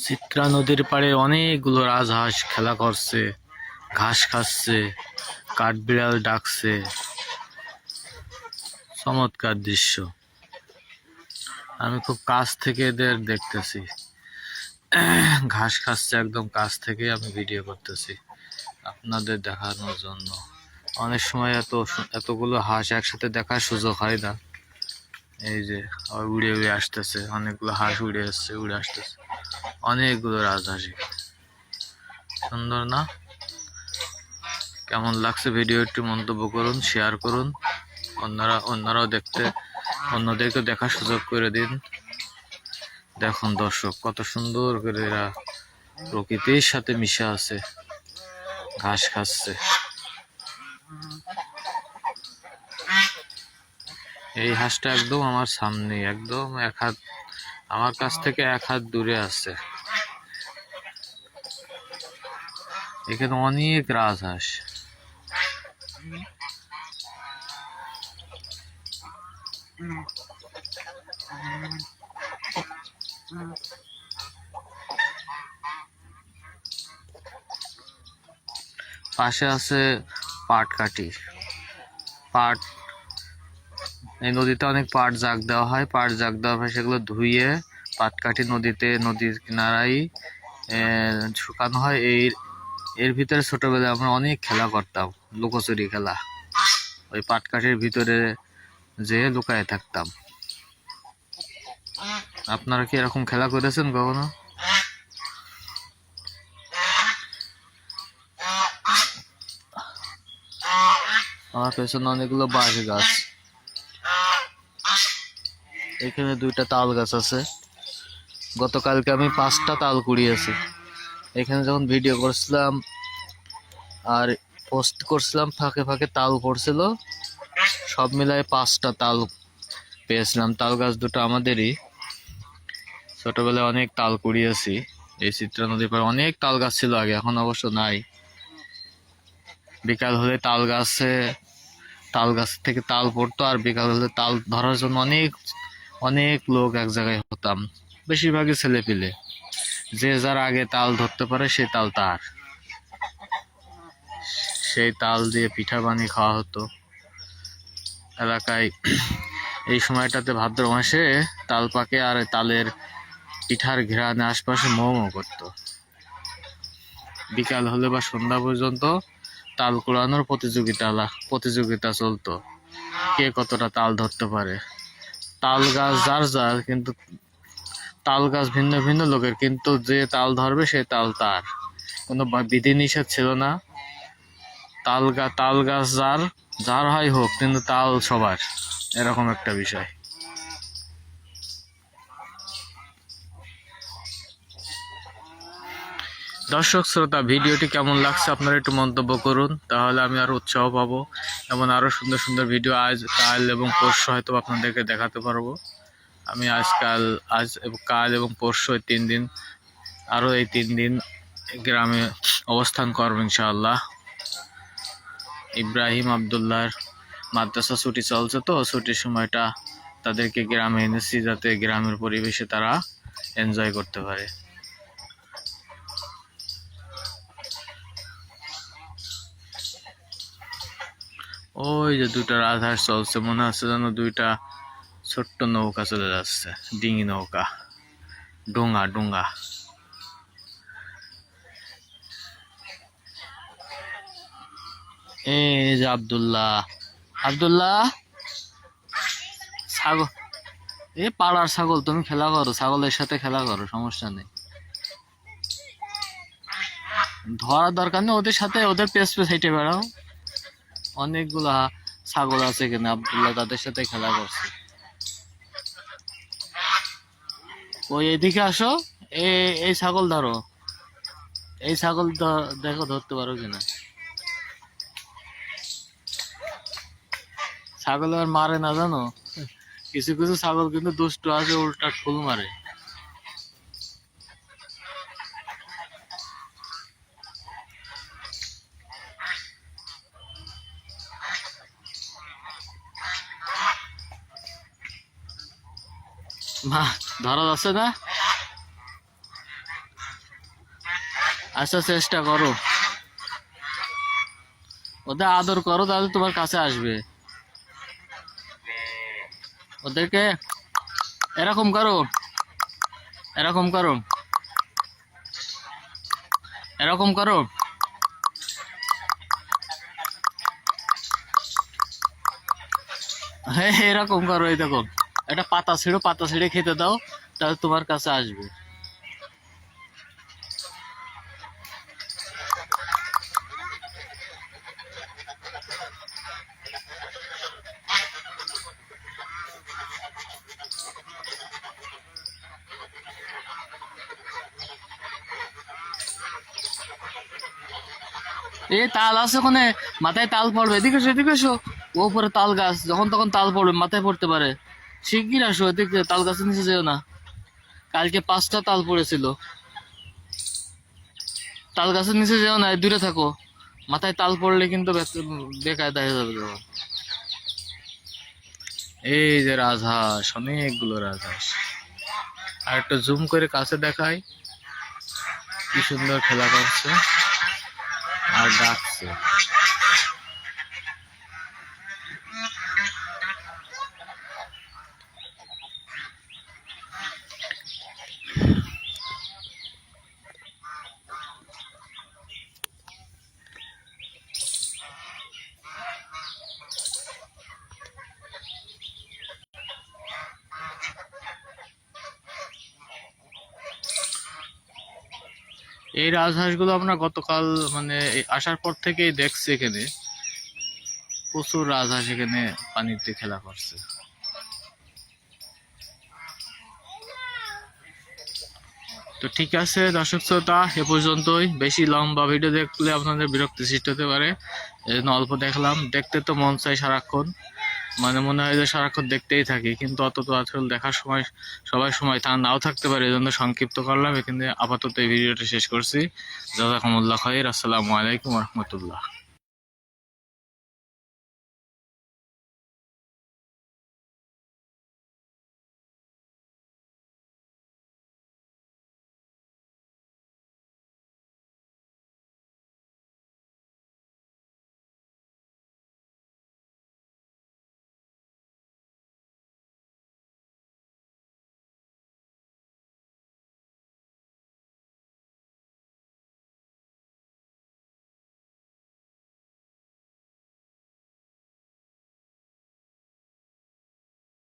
চিত্রা নদীর পাড়ে অনেকগুলো রাজহাঁস খেলা করছে, ঘাস খাচ্ছে, কাঠবিড়াল ডাকছে। চমৎকার দৃশ্য। আমি খুব কাছ থেকে এদের দেখতেছি, ঘাস খাচ্ছে একদম কাছ থেকে। আমি ভিডিও করতেছি আপনাদের দেখানোর জন্য। অনেক সময় এতগুলো হাঁস একসাথে দেখার সুযোগ হয় না। এই যে আবার উড়ে উড়ে আসতেছে, অনেকগুলো হাঁস উড়ে আসতেছে, অনেকগুলো রাজহাঁস। সুন্দর না? কেমন লাগছে ভিডিও একটু মন্তব্য করুন, শেয়ার করুন। অন্যদেরকে দেখার সুযোগ করে দিন। দেখুন দর্শক, কত সুন্দর করে এরা প্রকৃতির সাথে মিশে আছে, ঘাস খাচ্ছে। এই হাঁসটা একদম আমার সামনে, একদম আমার কাছ থেকে 1 হাত দূরে আছে। এখানে অনেক রাজহাঁস। পাশে আছে পাটকাঠি। পাট, এই নদীতে অনেক পাট জাগ দেওয়া হয়। সেগুলো ধুইয়ে পাটকাঠি নদীর কিনারায় শুকানো হয়। এর ভিতরে ছোটবেলায় আমরা অনেক খেলা করতাম, লুকোচুরি খেলা। ওই পাটকাঠির ভিতরে যে লুকায় থাকতাম। আপনারা কি এরকম খেলা করেছেন কখনো? আমার পেছনে অনেকগুলো বাঁশ গাছ। এখানে 2টা তাল গাছ আছে। গতকালকে আমি 5টা তাল কুড়িয়েছি। এখানে যখন ভিডিও করছিলাম আর পোস্ট করছিলাম, ফাঁকে ফাঁকে তাল পড়ছিল। সব মিলায় 5টা তাল পেয়েছিলাম। তাল গাছ 2টো আমাদেরই। ছোটবেলায় অনেক তাল কুড়িয়েছি। এই চিত্রা নদীর পাড়ে অনেক তাল গাছ ছিল আগে, এখন অবশ্য নাই। বিকাল হলে তাল গাছ থেকে তাল পড়তো, আর বিকাল হলে তাল ধরার জন্য অনেক লোক এক জায়গায় হতাম। বেশিরভাগই ছেলে পিলে, যে যার আগে তাল ধরতে পারে সেই তাল তার। সেই তাল দিয়ে পিঠা বানিয়ে খাওয়া হতো এলাকায়। এই সময়টাতে ভাদ্র মাসে তাল পাকে, আর তালের পিঠার ঘ্রাণে আশপাশে মো করতো। বিকাল হলে বা সন্ধ্যা পর্যন্ত তাল কুড়ানোর প্রতিযোগিতা চলতো, কে কতটা তাল ধরতে পারে। তাল গাছ যার, কিন্তু তাল গাছ ভিন্ন ভিন্ন লোকের, কিন্তু যে তাল ধরবে সে তাল তার। কোনো বিধিনিষেধ ছিল না। তাল গাছ যার হয় হোক, কিন্তু তাল সবার, এরকম একটা বিষয়। দর্শক শ্রোতা, ভিডিওটি কেমন লাগছে আপনারা একটু মন্তব্য করুন, তাহলে আমি আরো উৎসাহ পাবো। এমন আরো সুন্দর সুন্দর ভিডিও কাল এবং পরশু হয়তো আপনাদেরকে দেখাতে পারবো। আমি কাল এবং পরশু, এই 3 দিন, এই 3 দিন গ্রামে অবস্থান করবো ইনশাআল্লাহ। ইব্রাহিম আব্দুল্লাহর মাদ্রাসা ছুটি চলছে, তো ছুটির সময়টা তাদেরকে গ্রামে এনেছি, যাতে গ্রামের পরিবেশে তারা এনজয় করতে পারে। ওই যে 2টা রাজহাঁস চলছে, মনে হচ্ছে যেন 2টা ছোট্ট নৌকা চলে যাচ্ছে, ডিঙি নৌকা, ডোঙা। এই যে আব্দুল্লাহ ছাগল, পাড়ার ছাগল, তুমি খেলা করো, ছাগলের সাথে খেলা করো, সমস্যা নেই। ধরার দরকার নেই, ওদের সাথে ওদের পেছ হেঁটে বেড়াও। অনেকগুলা ছাগল আছে এখানে, আব্দুল্লাহ তাদের সাথে খেলা করছে। ওই এদিকে আসো, এই ছাগল ধরো, এই ছাগল দেখো ধরতে পারো কিনা। ছাগল আর মারে না জানো, কিছু কিছু ছাগল কিন্তু দুষ্টু আছে, উল্টা ফুল মারে। মা ধরা যাচ্ছে না। আচ্ছা চেষ্টা করো, ওদের আদর করো, তাহলে তোমার কাছে আসবে। ওদেরকে এরকম করো, এরকম করো, এরকম করো। হ্যাঁ এরকম করো, এই দেখো একটা পাতা ছিঁড়ো, পাতা ছিঁড়ে খেতে দাও, তাহলে তোমার কাছে আসবে। এ তাল আছে ওখানে, মাথায় তাল পড়বে, এদিকে এসো, এদিকে এসো। ও উপরে তাল গাছ, যখন তখন তাল পড়বে, মাথায় পড়তে পারে। শিগগির আসো এদিকে, তাল গাছের নিচে যেও না। কালকে 5টা তাল পড়েছিল। তাল গাছের নিচে যেও না, দূরে থাকো। মাথায় তাল পড়লে কিন্তু বেকায়দা হয়ে যাবে তখন। এই যে রাজহাঁস, অনেকগুলো রাজহাঁস। আর একটু জুম করে কাছে দেখাই, কি সুন্দর খেলা করছে আর ডাকছে। এই রাজহাঁসগুলো আমরা গতকাল মানে আসার পর থেকেই দেখছি, এখানে প্রচুর রাজহাঁস এখানে পানিতে খেলা করছে। তো ঠিক আছে দর্শক শ্রোতা, এ পর্যন্তই। বেশি লম্বা ভিডিও দেখলে আপনাদের বিরক্তি সৃষ্টি হতে পারে, এই জন্য অল্প দেখলাম। দেখতে তো মন চাই সারাক্ষণ, মানে মনে হয় যে সারাক্ষণ দেখতেই থাকি, কিন্তু অত তো আসলে দেখার সময় সবাই সময় তা নাও থাকতে পারে, এই জন্য সংক্ষিপ্ত করলাম। এখানে আপাতত এই ভিডিওটা শেষ করছি। জাযাকুমুল্লাহ খাইর। আসসালামু আলাইকুম রহমতুল্লাহ।